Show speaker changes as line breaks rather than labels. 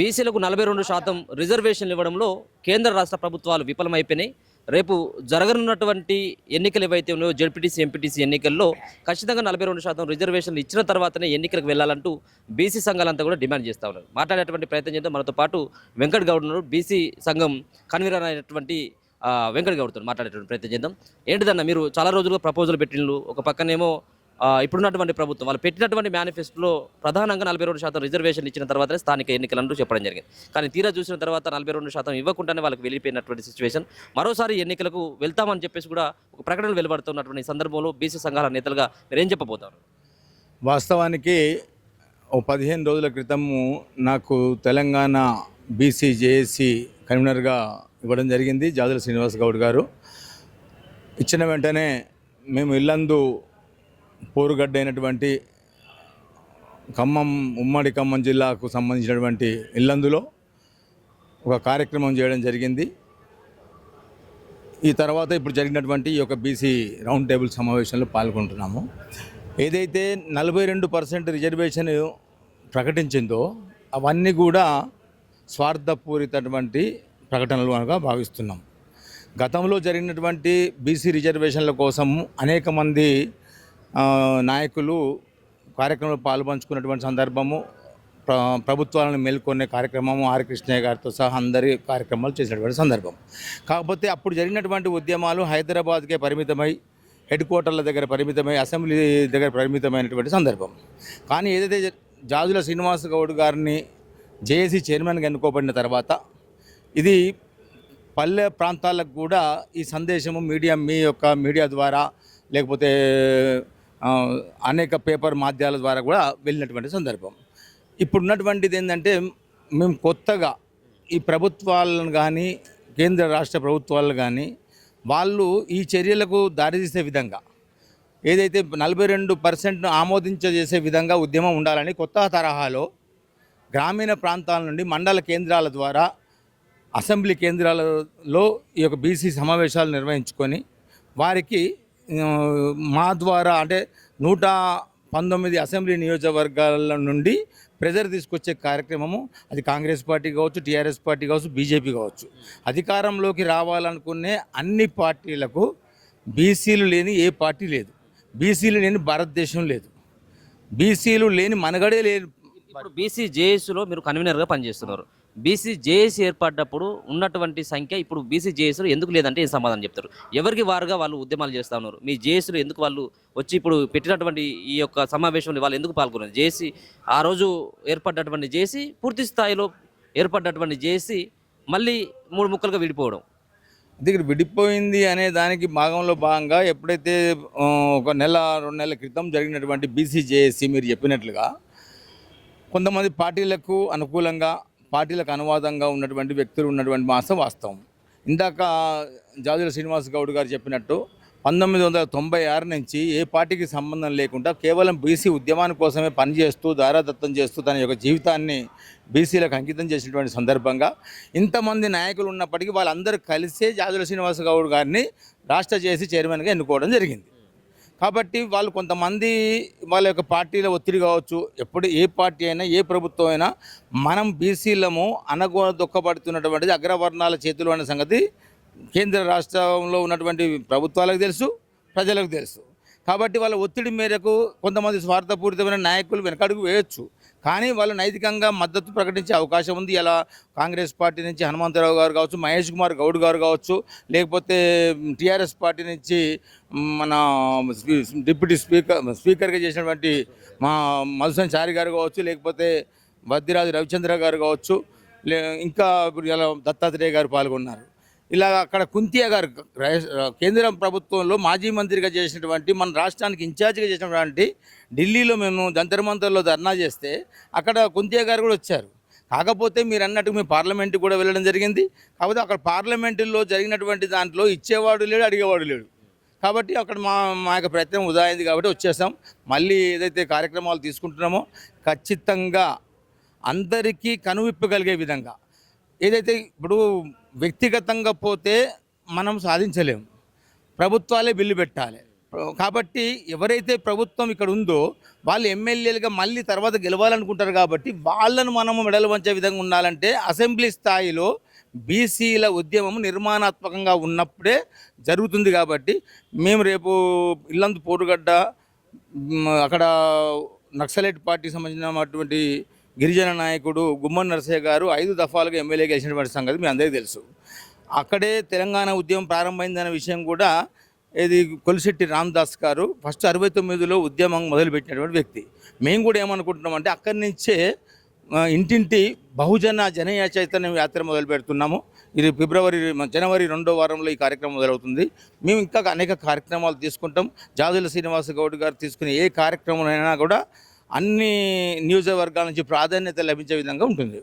బీసీలకు 42% రిజర్వేషన్లు ఇవ్వడంలో కేంద్ర రాష్ట్ర ప్రభుత్వాలు విఫలమైపోయినాయి. రేపు జరగనున్నటువంటి ఎన్నికలు ఏవైతే ఉన్నాయో జెడ్పీటీసీ, ఎంపీటీసీ ఎన్నికల్లో ఖచ్చితంగా 42% రిజర్వేషన్లు ఇచ్చిన తర్వాతనే ఎన్నికలకు వెళ్ళాలంటూ బీసీ సంఘాలంతా కూడా డిమాండ్ చేస్తూ ఉన్నారు. మాట్లాడేటువంటి ప్రయత్నం చేద్దాం. మనతో పాటు వెంకట్ గౌడ్ ఉన్నారు, బీసీ సంఘం కన్వీనర్ అయినటువంటి వెంకట్ గౌడ్తో మాట్లాడేటువంటి ప్రయత్నం చేద్దాం. ఏంటిదన్న, మీరు చాలా రోజులుగా ప్రపోజల్ పెట్టిండ్రు. ఒక పక్కనేమో ఇప్పుడున్నటువంటి ప్రభుత్వం వాళ్ళు పెట్టినటువంటి మేనిఫెస్టోలో ప్రధానంగా 42% రిజర్వేషన్ ఇచ్చిన తర్వాతనే స్థానిక ఎన్నికలంటూ చెప్పడం జరిగింది. కానీ తీరా చూసిన తర్వాత 42% ఇవ్వకుండానే వాళ్ళకి వెళ్ళిపోయినటువంటి సిచ్యువేషన్. మరోసారి ఎన్నికలకు వెళ్తామని చెప్పేసి కూడా ఒక ప్రకటన వెలువడుతున్నటువంటి సందర్భంలో బీసీ సంఘాల నేతలుగా మీరు ఏం చెప్పబోతారు?
వాస్తవానికి 15 రోజుల క్రితము నాకు తెలంగాణ బీసీ జేఏసీ కన్వీనర్గా ఇవ్వడం జరిగింది జాజుల శ్రీనివాస్ గౌడ్ గారు. ఇచ్చిన వెంటనే మేము ఇల్లందు పోరుగడ్డ అయినటువంటి ఉమ్మడి ఖమ్మం జిల్లాకు సంబంధించినటువంటి ఇల్లందులో ఒక కార్యక్రమం చేయడం జరిగింది. ఈ తర్వాత ఇప్పుడు జరిగినటువంటి ఈ యొక్క బీసీ రౌండ్ టేబుల్ సమావేశంలో పాల్గొంటున్నాము. ఏదైతే 42% రిజర్వేషన్ ప్రకటించిందో అవన్నీ కూడా స్వార్థపూరితటువంటి ప్రకటనలు అనగా భావిస్తున్నాం. గతంలో జరిగినటువంటి బీసీ రిజర్వేషన్ల కోసం అనేక మంది నాయకులు కార్యక్రమంలో పాల్పంచుకున్నటువంటి సందర్భము, ప్రభుత్వాలను మేల్కొనే కార్యక్రమము ఆర్ కృష్ణయ్య గారితో సహా అందరి కార్యక్రమాలు చేసినటువంటి సందర్భం. కాకపోతే అప్పుడు జరిగినటువంటి ఉద్యమాలు హైదరాబాద్కే పరిమితమై, హెడ్ క్వార్టర్ల దగ్గర పరిమితమై, అసెంబ్లీ దగ్గర పరిమితమైనటువంటి సందర్భం. కానీ ఏదైతే జాజుల శ్రీనివాస్ గౌడ్ గారిని జేఏసీ చైర్మన్గా ఎన్నుకోబడిన తర్వాత ఇది పల్లె ప్రాంతాలకు కూడా ఈ సందేశము మీ యొక్క మీడియా ద్వారా లేకపోతే అనేక పేపర్ మాధ్యమాల ద్వారా కూడా వెళ్ళినటువంటి సందర్భం. ఇప్పుడున్నటువంటిది ఏంటంటే, మేము కొత్తగా ఈ ప్రభుత్వాలను కానీ కేంద్ర రాష్ట్ర ప్రభుత్వాలు కానీ వాళ్ళు ఈ చర్యలకు దారితీసే విధంగా ఏదైతే 42% ఆమోదించేసే విధంగా ఉద్యమం ఉండాలని కొత్త తరహాలో గ్రామీణ ప్రాంతాల నుండి మండల కేంద్రాల ద్వారా అసెంబ్లీ కేంద్రాలలో ఈ యొక్క బీసీ సమావేశాలు నిర్వహించుకొని వారికి మా ద్వారా అంటే 119 అసెంబ్లీ నియోజకవర్గాల నుండి ప్రెజర్ తీసుకొచ్చే కార్యక్రమము, అది కాంగ్రెస్ పార్టీ కావచ్చు, టీఆర్ఎస్ పార్టీ కావచ్చు, బీజేపీ కావచ్చు, అధికారంలోకి రావాలనుకునే అన్ని పార్టీలకు బీసీలు లేని ఏ పార్టీ లేదు, బీసీలు లేని భారతదేశం లేదు, బీసీలు లేని మనగడే లేదు.
ఇప్పుడు బీసీ జేఏసీలో మీరు కన్వీనర్గా పనిచేస్తున్నారు. బీసీ జేఏసీ ఏర్పడ్డప్పుడు ఉన్నటువంటి సంఖ్య ఇప్పుడు బీసీ జేఏసీలో ఎందుకు లేదంటే ఏం సమాధానం చెప్తారు? ఎవరికి వారుగా వాళ్ళు ఉద్యమాలు చేస్తూ ఉన్నారు. మీ జేఏసీలో ఎందుకు వాళ్ళు వచ్చి ఇప్పుడు పెట్టినటువంటి ఈ యొక్క సమావేశంలో వాళ్ళు ఎందుకు పాల్గొన్నారు? జేఏసీ ఆ రోజు ఏర్పడ్డటువంటి జేఏసీ, పూర్తి స్థాయిలో ఏర్పడ్డటువంటి జేఏసీ మళ్ళీ 3 ముక్కలుగా విడిపోవడం,
దగ్గర విడిపోయింది అనే దానికి భాగంగా ఎప్పుడైతే ఒక నెల 2 నెలల క్రితం జరిగినటువంటి బీసీ జేఏసీ మీరు చెప్పినట్లుగా కొంతమంది పార్టీలకు అనుకూలంగా, పార్టీలకు అనువాదంగా ఉన్నటువంటి వ్యక్తులు ఉన్నటువంటి వాస్తవం. ఇందాక జాజుల శ్రీనివాస్ గౌడ్ గారు చెప్పినట్టు 1996 నుంచి ఏ పార్టీకి సంబంధం లేకుండా కేవలం బీసీ ఉద్యమాని కోసమే పనిచేస్తూ దారాదత్తం చేస్తూ తన యొక్క జీవితాన్ని బీసీలకు అంకితం చేసినటువంటి సందర్భంగా ఇంతమంది నాయకులు ఉన్నప్పటికీ వాళ్ళందరూ కలిసే జాజుల శ్రీనివాస్ గౌడ్ గారిని రాష్ట్ర జేఏసీ చైర్మన్గా ఎన్నుకోవడం జరిగింది. కాబట్టి వాళ్ళు కొంతమంది వాళ్ళ యొక్క పార్టీల ఒత్తిడి కావచ్చు, ఎప్పుడు ఏ పార్టీ అయినా ఏ ప్రభుత్వం అయినా మనం బీసీలము అనగొక్కబడుతున్నటువంటిది అగ్రవర్ణాల చేతులు అనే సంగతి కేంద్ర రాష్ట్రంలో ఉన్నటువంటి ప్రభుత్వాలకు తెలుసు, ప్రజలకు తెలుసు. కాబట్టి వాళ్ళ ఒత్తిడి మేరకు కొంతమంది స్వార్థపూరితమైన నాయకులు వెనకడుగు వేయొచ్చు, కానీ వాళ్ళు నైతికంగా మద్దతు ప్రకటించే అవకాశం ఉంది. ఇలా కాంగ్రెస్ పార్టీ నుంచి హనుమంతరావు గారు కావచ్చు, మహేష్ కుమార్ గౌడ్ గారు కావచ్చు, లేకపోతే టీఆర్ఎస్ పార్టీ నుంచి మన డిప్యూటీ స్పీకర్గా చేసినటువంటి మా మధుసూదన్ చారి గారు కావచ్చు, లేకపోతే వద్దిరాజు రవిచంద్ర గారు కావచ్చు, ఇంకా ఇప్పుడు ఇలా దత్తాత్రేయ గారు పాల్గొన్నారు. ఇలా అక్కడ కుంతియా గారు కేంద్ర ప్రభుత్వంలో మాజీ మంత్రిగా చేసినటువంటి, మన రాష్ట్రానికి ఇన్ఛార్జిగా చేసినటువంటి, ఢిల్లీలో మేము జంతర్ మంతర్లో ధర్నా చేస్తే అక్కడ కుంతియా గారు కూడా వచ్చారు. కాకపోతే మీరు అన్నట్టు మేము పార్లమెంట్కి కూడా వెళ్ళడం జరిగింది. కాకపోతే అక్కడ పార్లమెంటులో జరిగినటువంటి దాంట్లో ఇచ్చేవాడు లేడు, అడిగేవాడు లేడు. కాబట్టి అక్కడ మా యొక్క ప్రయత్నం వృధా అయింది కాబట్టి వచ్చేసాం. మళ్ళీ ఏదైతే కార్యక్రమాలు తీసుకుంటున్నామో ఖచ్చితంగా అందరికీ కనువిప్పగలిగే విధంగా, ఏదైతే ఇప్పుడు వ్యక్తిగతంగా పోతే మనం సాధించలేము, ప్రభుత్వాలే బిల్లు పెట్టాలి. కాబట్టి ఎవరైతే ప్రభుత్వం ఇక్కడ ఉందో వాళ్ళు ఎమ్మెల్యేలుగా మళ్ళీ తర్వాత గెలవాలనుకుంటారు కాబట్టి వాళ్ళను మనము మెడలు వంచే విధంగా ఉండాలంటే అసెంబ్లీ స్థాయిలో బీసీల ఉద్యమం నిర్మాణాత్మకంగా ఉన్నప్పుడే జరుగుతుంది. కాబట్టి మేము రేపు ఇల్లందు పోరుగడ్డ అక్కడ నక్సలైట్ పార్టీకి సంబంధించినటువంటి గిరిజన నాయకుడు గుమ్మడి నరసయ్య గారు 5 దఫాలుగా ఎమ్మెల్యే గెలిచినటువంటి సంగతి మీ అందరికీ తెలుసు. అక్కడే తెలంగాణ ఉద్యమం ప్రారంభమైందనే విషయం కూడా ఇది కొలిశెట్టి రామదాస్ గారు ఫస్ట్ 69లో ఉద్యమం మొదలుపెట్టినటువంటి వ్యక్తి. మేము కూడా ఏమనుకుంటున్నామంటే అక్కడి నుంచే ఇంటింటి బహుజన జనీయ చైతన్యం యాత్ర మొదలు పెడుతున్నాము. ఇది జనవరి 2వ వారంలో ఈ కార్యక్రమం మొదలవుతుంది. మేము ఇంకా అనేక కార్యక్రమాలు తీసుకుంటాం. జాజుల శ్రీనివాస గౌడ్ గారు తీసుకునే ఏ కార్యక్రమం అయినా కూడా అన్ని నియోజకవర్గాల నుంచి ప్రాధాన్యత లభించే విధంగా ఉంటుంది.